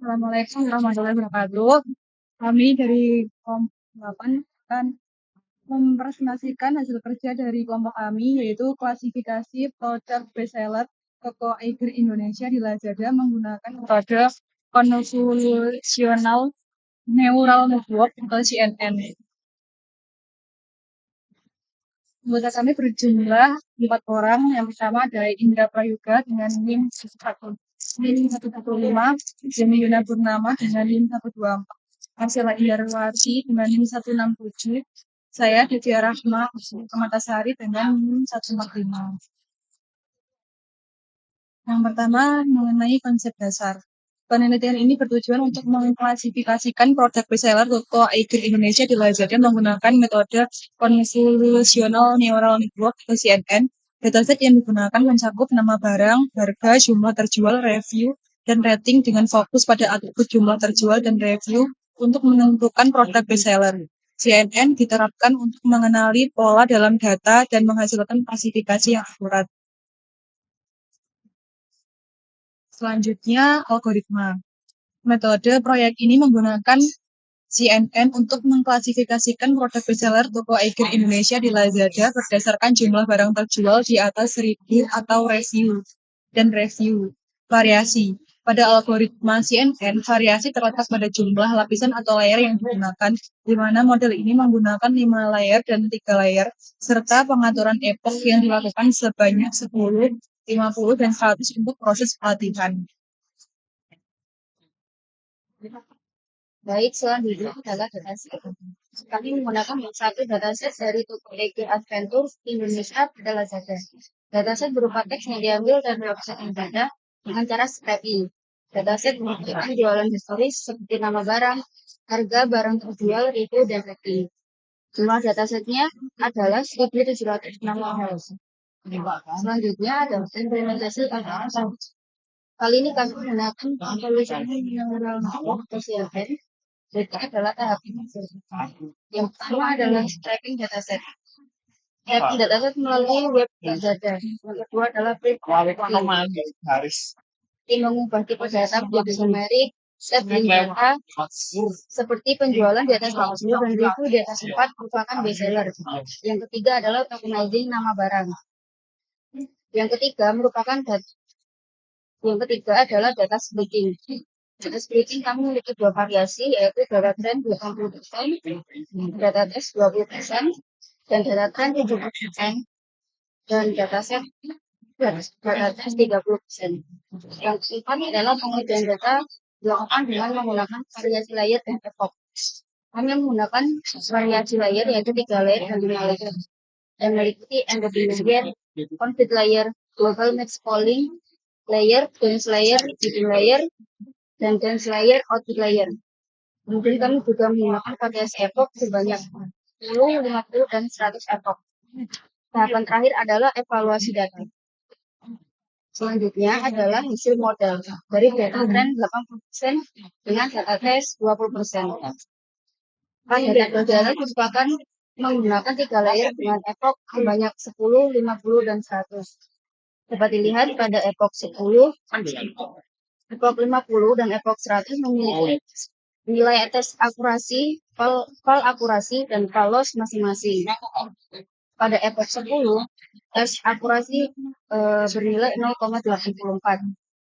Assalamualaikum warahmatullahi wabarakatuh. Kami dari kelompok 8 akan mempresentasikan hasil kerja dari kelompok kami, yaitu klasifikasi produk bestseller toko Eiger Indonesia di Lazada menggunakan metode Convolutional Neural Network atau CNN. Anggota kami berjumlah 4 orang. Yang pertama adalah Indra Prayoga dengan NIM 115, Jemi Yuna Purnama dengan NIM 124, Marcella Indarwati dengan NIM 167, saya Divya Rahma Kematasari dengan NIM 145. Yang pertama mengenai konsep dasar. Penelitian ini bertujuan untuk mengklasifikasikan produk bestseller toko Eiger Indonesia di Lazada menggunakan metode Convolutional Neural Network atau CNN. Dataset yang digunakan mencakup nama barang, harga, jumlah terjual, review, dan rating dengan fokus pada atribut jumlah terjual dan review untuk menentukan produk bestseller. CNN diterapkan untuk mengenali pola dalam data dan menghasilkan klasifikasi yang akurat. Selanjutnya, algoritma. Metode proyek ini menggunakan CNN untuk mengklasifikasikan produk bestseller toko Eiger Indonesia di Lazada berdasarkan jumlah barang terjual di atas 1000 atau review dan review. Variasi. Pada algoritma CNN, variasi terletak pada jumlah lapisan atau layer yang digunakan, di mana model ini menggunakan 5 layer dan 3 layer, serta pengaturan epoch yang dilakukan sebanyak 10, 50, dan 100 untuk proses pelatihan. Baik, selanjutnya adalah dataset. Kami menggunakan satu dataset dari toko Eiger Adventure Indonesia pada Lazada. Dataset berupa teks yang diambil dari website Lazada dengan cara scraping. Dataset menunjukkan jualan historis seperti nama barang, harga barang terjual, review, dan rating. Jumlah datasetnya adalah 1.706 hal. Selanjutnya adalah implementasi algoritma. Kali ini kami menggunakan Convolutional Neural Network atau CNN. Berikut adalah tahap yang pertama adalah scraping dataset. Scraping dataset melalui web Lazada. Yang kedua adalah print. Tim mengubah tipe data menjadi numerik, set data seperti penjualan di atas 20 dan review di atas 4 merupakan bestseller. Yang ketiga adalah tokenizing nama barang. Yang ketiga adalah data splitting. Data splitting kami memiliki dua variasi, yaitu data trend 80%, data test 20%, dan data trend 70%, dan data set data test 30%. Yang keempat adalah pengujian data dilakukan dengan menggunakan variasi layer dan epoch. Kami menggunakan variasi layer, yaitu 3 layer dan 5 layer, yang meliputi endpoint layer, config layer, global mix polling layer, dense layer, hidden layer, dan dense layer, output layer. Kemudian kami juga menggunakan variasi epoch sebanyak 10, 50, dan 100 epoch. Tahapan terakhir adalah evaluasi data. Selanjutnya adalah hasil model dari data trend 80% dengan data test 20%. Pada data data merupakan menggunakan 3 layer dengan epoch sebanyak 10, 50, dan 100. Dapat dilihat pada epoch 10, epoch 50, dan epoch 100 memiliki nilai tes akurasi, val akurasi, dan val loss masing-masing. Pada epoch 10, tes akurasi bernilai 0,84.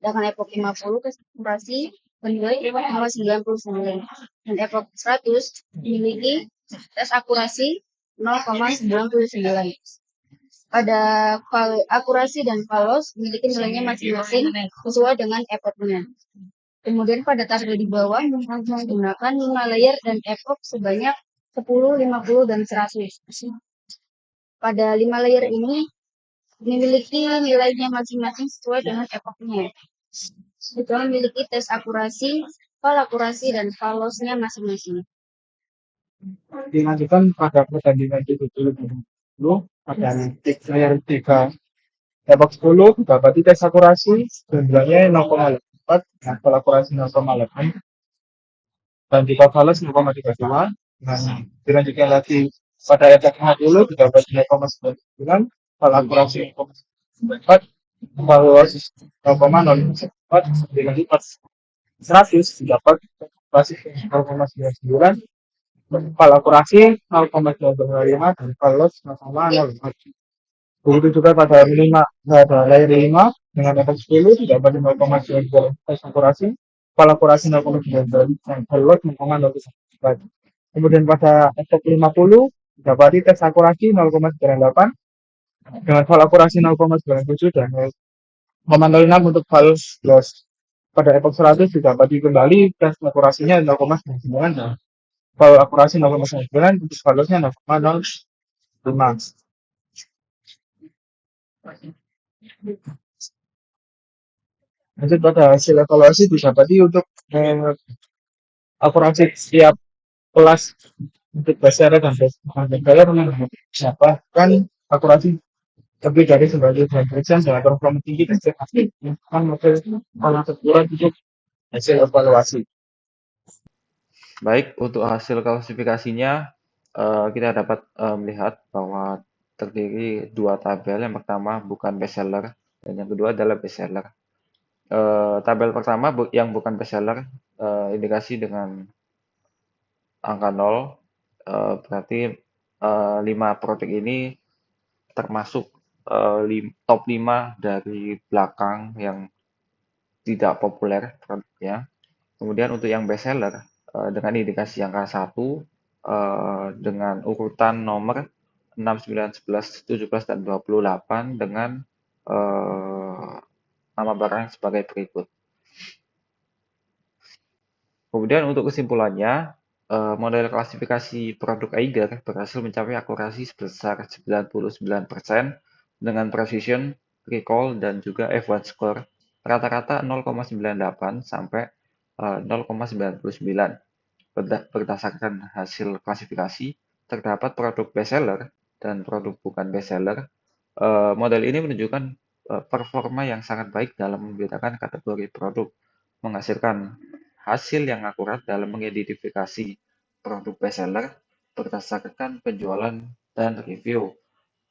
Dengan epoch 50, tes akurasi bernilai 0,99. Dan epoch 100 memiliki tes akurasi 0,99. Pada val akurasi dan val loss memiliki nilainya masing-masing sesuai dengan epochnya. Kemudian pada tabel di bawah menggunakan 5 layer dan epoch sebanyak 10, 50, dan 100. Pada 5 layer ini memiliki nilainya masing-masing sesuai dengan epochnya. Juga memiliki tes akurasi, val akurasi, dan val loss-nya masing-masing. Dilanjutkan pada pertandingan itu dulu ada layer 3 epoch 10 didapati tes akurasi jumlahnya 0,4 dan val akurasi 0,8 dan jika balas 0,32. Nah, dilanjutkan lagi pada epoch 50 didapati 0,99, val akurasi 0,4, val loss 0,04, dilanjutkan 100 didapat klasik 0,99, kalau akurasi 0,225 dan kalau 0,05. Begitu juga pada 5 pada layer 5 dengan efek 10 didapat 0,92 tes akurasi, kalau akurasi 0,92 dan kalau 0,01. Kemudian pada efek 50 didapati tes akurasi 0,98 dengan file akurasi 0,97 dan 0,06 untuk file loss. Pada epoch 100 didapati kembali tes akurasinya 0,99 dan file akurasi 0,9 untuk file lossnya 0,05. Lanjut pada hasil evaluasi didapati untuk akurasi setiap kelas untuk BCR dan BCR mendapatkan akurasi lebih dari 99% dengan performa tinggi dan kan model pengaturan untuk hasil evaluasi. Baik, untuk hasil klasifikasinya kita dapat melihat bahwa terdiri dua tabel. Yang pertama bukan bestseller dan yang kedua adalah bestseller. Tabel pertama yang bukan bestseller indikasi dengan angka 0, berarti 5 produk ini termasuk top 5 dari belakang yang tidak populer produknya. Kemudian untuk yang bestseller dengan indikasi angka 1 dengan urutan nomor 6, 9, 11, 17, dan 28 dengan nama barang sebagai berikut. Kemudian untuk kesimpulannya, model klasifikasi produk Eiger berhasil mencapai akurasi sebesar 99% dengan precision, recall, dan juga F1 score rata-rata 0,98 sampai 0,99. Berdasarkan hasil klasifikasi, terdapat produk bestseller dan produk bukan bestseller. Model ini menunjukkan performa yang sangat baik dalam membedakan kategori produk, menghasilkan hasil yang akurat dalam mengidentifikasi produk bestseller berdasarkan penjualan dan review.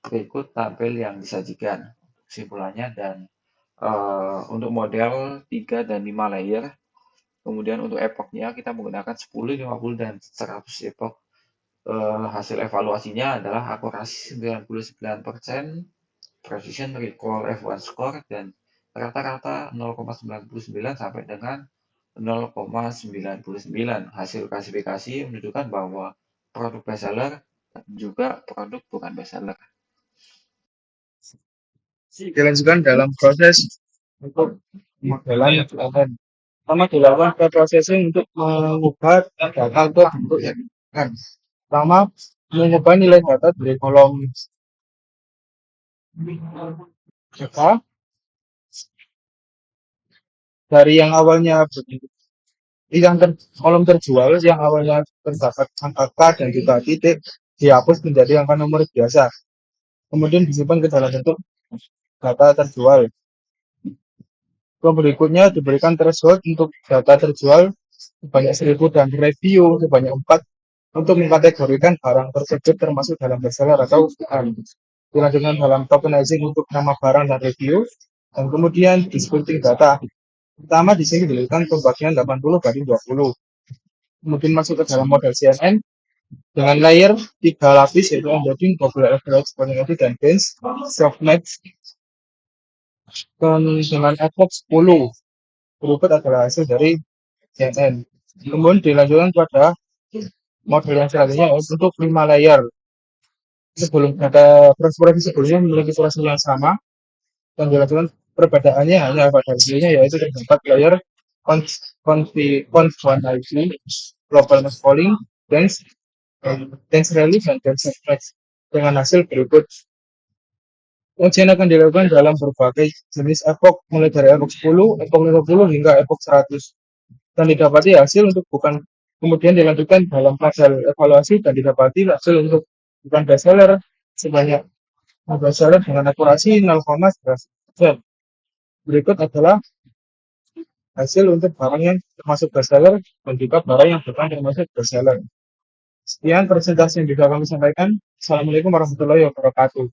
Berikut tabel yang disajikan kesimpulannya dan untuk model 3 dan 5 layer. Kemudian untuk epochnya kita menggunakan 10, 50, dan 100 epoch. Hasil evaluasinya adalah akurasi 99%, precision, recall, F1 score, dan rata-rata 0,99 sampai dengan 0,99. Hasil klasifikasi menunjukkan bahwa produk bestseller dan juga produk bukan bestseller. Dilanjutkan dalam proses untuk modelan FLN. Pertama dilakukan processing untuk mengubah data ke bentuk yang diinginkan. Pertama mengubah nilai data dari kolom data dari yang awalnya begini. Kolom terjual yang awalnya terdapat angka K dan juga titik dihapus menjadi angka nomor biasa. Kemudian disimpan ke dalam bentuk data terjual. Berikutnya diberikan threshold untuk data terjual sebanyak 1000 dan review sebanyak 4 untuk mengkategorikan barang tersebut termasuk dalam bestseller atau bukan. Dilanjutkan dalam tokenizing untuk nama barang dan review, dan kemudian disputing data. Pertama di sini diberikan pembagian 80/20. Kemudian masuk ke dalam model CNN dengan layer 3 lapis yaitu embedding, popular average, exponential, dan bench, softmax. Dengan epoch 10 berikut adalah hasil dari CNN. Kemudian dilanjutkan pada model yang selanjutnya untuk 5 layer. Sebelum data transparansi sebelumnya memiliki proses yang sama dan dilanjutkan perbedaannya hanya pada hasilnya yaitu terdapat layer conf1ig, global mass polling, dense relief, dan dense max dengan hasil berikut. Ujian akan dilakukan dalam berbagai jenis epoch mulai dari epoch 10, epoch 50 hingga epoch 100 dan didapati hasil untuk bukan, kemudian dilanjutkan dalam fase evaluasi dan didapati hasil untuk bukan bestseller sebanyak bestseller dengan akurasi 0,9%. Berikut adalah hasil untuk barang yang termasuk bestseller dan juga barang yang bukan termasuk bestseller. Sekian presentasi yang bisa kami sampaikan. Assalamualaikum warahmatullahi wabarakatuh.